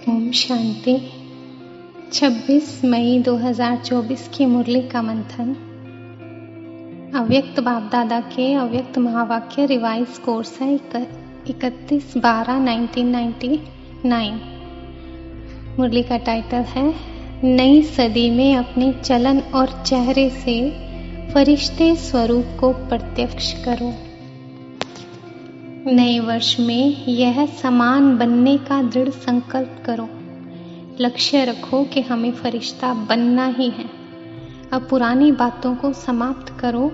ओम शांति। 26 मई 2024 की मुरली का मंथन अव्यक्त बाप दादा के अव्यक्त महावाक्य रिवाइज कोर्स है 31/12/1999। मुरली का टाइटल है नई सदी में अपने चलन और चेहरे से फरिश्ते स्वरूप को प्रत्यक्ष करो। नए वर्ष में यह समान बनने का दृढ़ संकल्प करो। लक्ष्य रखो कि हमें फरिश्ता बनना ही है। अब पुरानी बातों को समाप्त करो,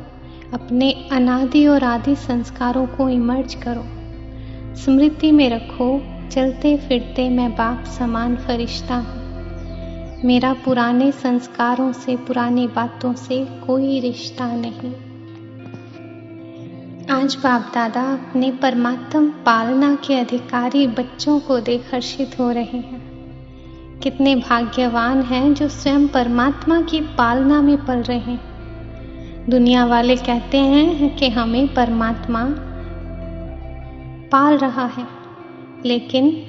अपने अनादि और आदि संस्कारों को इमर्ज करो। स्मृति में रखो, चलते फिरते मैं बाप समान फरिश्ता हूँ। मेरा पुराने संस्कारों से, पुरानी बातों से कोई रिश्ता नहीं। आज बाप दादा अपने परमात्म पालना के अधिकारी बच्चों को देख हर्षित हो रहे हैं। कितने भाग्यवान हैं जो स्वयं परमात्मा की पालना में पल रहे हैं। दुनिया वाले कहते हैं कि हमें परमात्मा पाल रहा है, लेकिन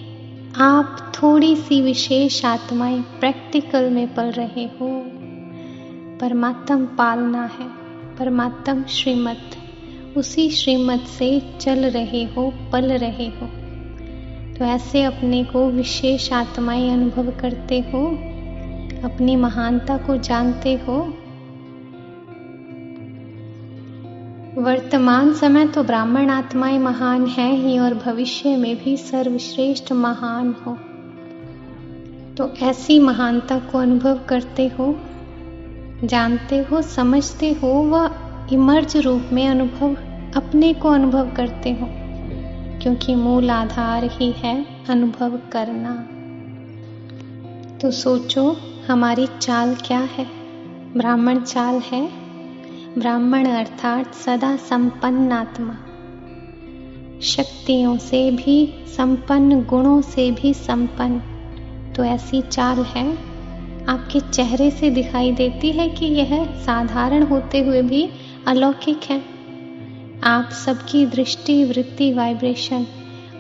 आप थोड़ी सी विशेष आत्माएं प्रैक्टिकल में पल रहे हो। परमात्म पालना है, परमात्म श्रीमत, उसी श्रीमत से चल रहे हो, पल रहे हो। तो ऐसे अपने को विशेष आत्माएं अनुभव करते हो, अपनी महानता को जानते हो। वर्तमान समय तो ब्राह्मण आत्माएं महान है ही और भविष्य में भी सर्वश्रेष्ठ महान हो। तो ऐसी महानता को अनुभव करते हो, जानते हो, समझते हो व इमर्ज रूप में अनुभव अपने को अनुभव करते हो, क्योंकि मूल आधार ही है अनुभव करना। तो सोचो हमारी चाल क्या है? ब्राह्मण चाल है। ब्राह्मण अर्थात सदा संपन्न आत्मा, शक्तियों से भी संपन्न, गुणों से भी संपन्न। तो ऐसी चाल है, आपके चेहरे से दिखाई देती है कि यह साधारण होते हुए भी अलौकिक है। आप सबकी दृष्टि, वृत्ति, वाइब्रेशन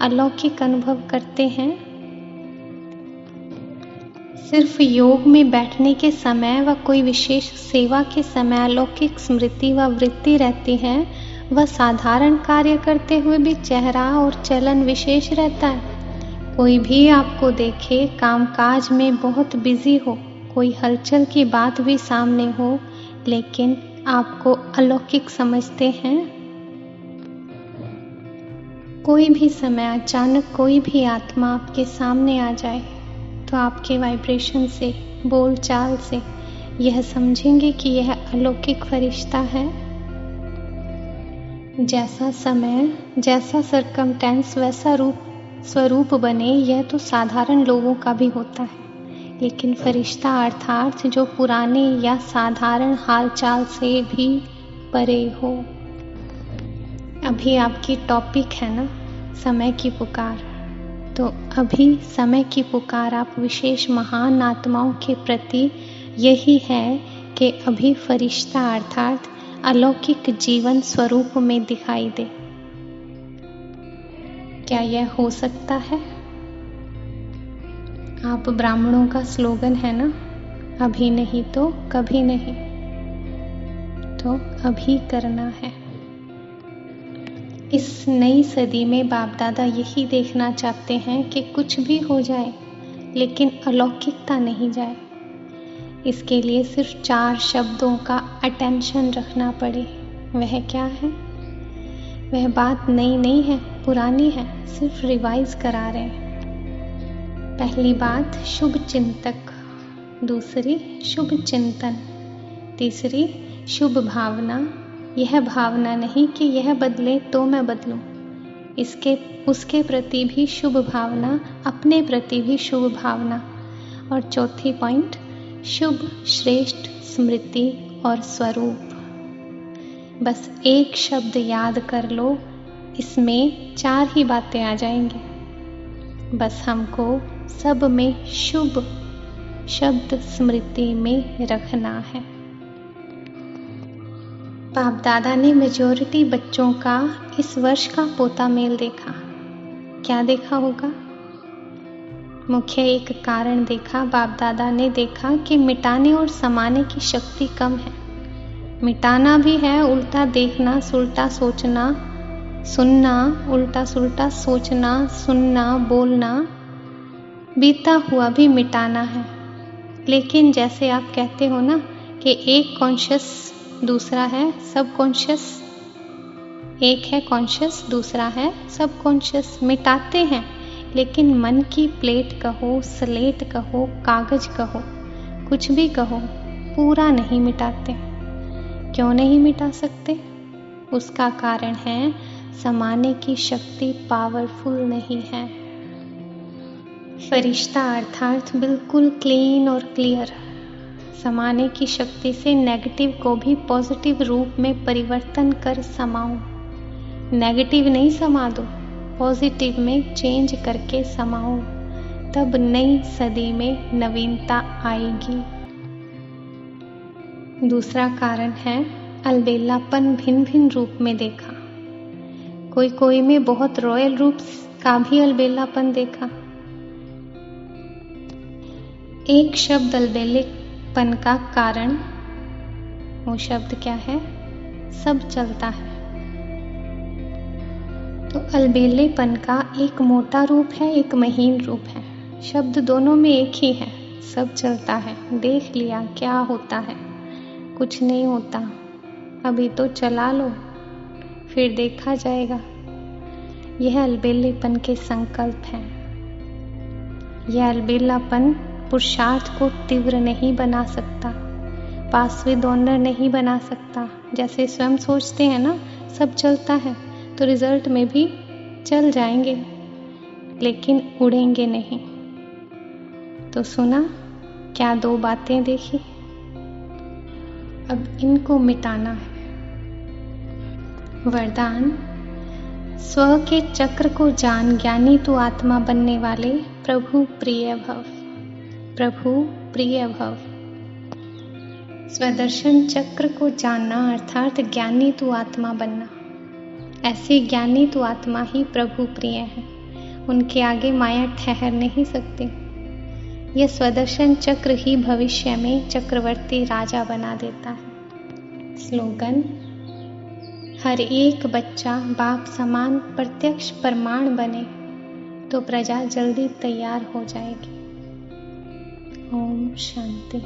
अलौकिक अनुभव करते हैं। सिर्फ योग में बैठने के समय व कोई विशेष सेवा के समय अलौकिक स्मृति व वृत्ति रहती है। वह साधारण कार्य करते हुए भी चेहरा और चलन विशेष रहता है। कोई भी आपको देखे कामकाज में बहुत बिजी हो, कोई हलचल की बात भी सामने हो, लेकिन आपको अलौकिक समझते हैं। कोई भी समय अचानक कोई भी आत्मा आपके सामने आ जाए तो आपके वाइब्रेशन से, बोल चाल से यह समझेंगे कि यह अलौकिक फरिश्ता है। जैसा समय, जैसा सर्कमटेंस, वैसा स्वरूप बने, यह तो साधारण लोगों का भी होता है। लेकिन फरिश्ता अर्थात जो पुराने या साधारण हालचाल से भी परे हो। अभी आपकी टॉपिक है ना, समय की पुकार। तो अभी समय की पुकार आप विशेष महान आत्माओं के प्रति यही है कि अभी फरिश्ता अर्थात अलौकिक जीवन स्वरूप में दिखाई दे। क्या यह हो सकता है? आप ब्राह्मणों का स्लोगन है ना, अभी नहीं तो कभी नहीं। तो अभी करना है। इस नई सदी में बाप दादा यही देखना चाहते हैं कि कुछ भी हो जाए लेकिन अलौकिकता नहीं जाए। इसके लिए सिर्फ 4 शब्दों का अटेंशन रखना पड़े। वह क्या है? वह बात नई नहीं है, पुरानी है, सिर्फ रिवाइज करा रहे हैं। पहली बात शुभ चिंतक, दूसरी शुभ चिंतन, तीसरी शुभ भावना। यह भावना नहीं कि यह बदले तो मैं बदलूं, उसके प्रति भी शुभ भावना, अपने प्रति भी शुभ भावना। और चौथी पॉइंट शुभ श्रेष्ठ स्मृति और स्वरूप। बस एक शब्द याद कर लो, इसमें 4 ही बातें आ जाएंगी। बस हमको सब में शुभ शब्द स्मृति में रखना है। बाप दादा ने मेजॉरिटी बच्चों का इस वर्ष का पोता मेल देखा। क्या देखा होगा? मुख्य एक कारण देखा, बाप दादा ने देखा कि मिटाने और समाने की शक्ति कम है। मिटाना भी है, उल्टा देखना, सुल्टा सोचना, सुनना, उल्टा सुल्टा सोचना, सुनना, बोलना, बीता हुआ भी मिटाना है। लेकिन जैसे आप कहते हो ना कि एक कॉन्शियस दूसरा है सब कॉन्शियस, एक है कॉन्शियस दूसरा है सब कॉन्शियस। मिटाते हैं लेकिन मन की प्लेट कहो, स्लेट कहो, कागज कहो, कुछ भी कहो, पूरा नहीं मिटाते। क्यों नहीं मिटा सकते? उसका कारण है समाने की शक्ति पावरफुल नहीं है। फरिश्ता अर्थात बिल्कुल क्लीन और क्लियर। समाने की शक्ति से नेगेटिव को भी पॉजिटिव रूप में परिवर्तन कर समाओ। नेगेटिव नहीं समा दो, पॉजिटिव में चेंज करके समाओ, तब नई सदी में नवीनता आएगी। दूसरा कारण है अलबेलापन भिन्न भिन्न रूप में देखा। कोई में बहुत रॉयल रूप का भी अलबेलापन देखा। एक शब्द अलबेलेपन का कारण, वो शब्द क्या है? सब चलता है। तो अलबेलेपन का एक मोटा रूप है, एक महीन रूप है। शब्द दोनों में एक ही है, सब चलता है। देख लिया क्या होता है, कुछ नहीं होता, अभी तो चला लो, फिर देखा जाएगा। यह अलबेलेपन के संकल्प हैं। यह अलबेलापन पुरुषार्थ को तीव्र नहीं बना सकता, पासविद ऑनर नहीं बना सकता। जैसे स्वयं सोचते हैं ना सब चलता है, तो रिजल्ट में भी चल जाएंगे लेकिन उड़ेंगे नहीं। तो सुना क्या? दो बातें देखी। अब इनको मिटाना है। वरदान: स्व के चक्र को जान ज्ञानी तू आत्मा बनने वाले प्रभु प्रिय भव। प्रभु प्रिय भव। स्वदर्शन चक्र को जानना अर्थात ज्ञानी तू आत्मा बनना। ऐसे ज्ञानी तू आत्मा ही प्रभु प्रिय है। उनके आगे माया ठहर नहीं सकती। यह स्वदर्शन चक्र ही भविष्य में चक्रवर्ती राजा बना देता है। स्लोगन: हर एक बच्चा बाप समान प्रत्यक्ष प्रमाण बने तो प्रजा जल्दी तैयार हो जाएगी। ओम शांति।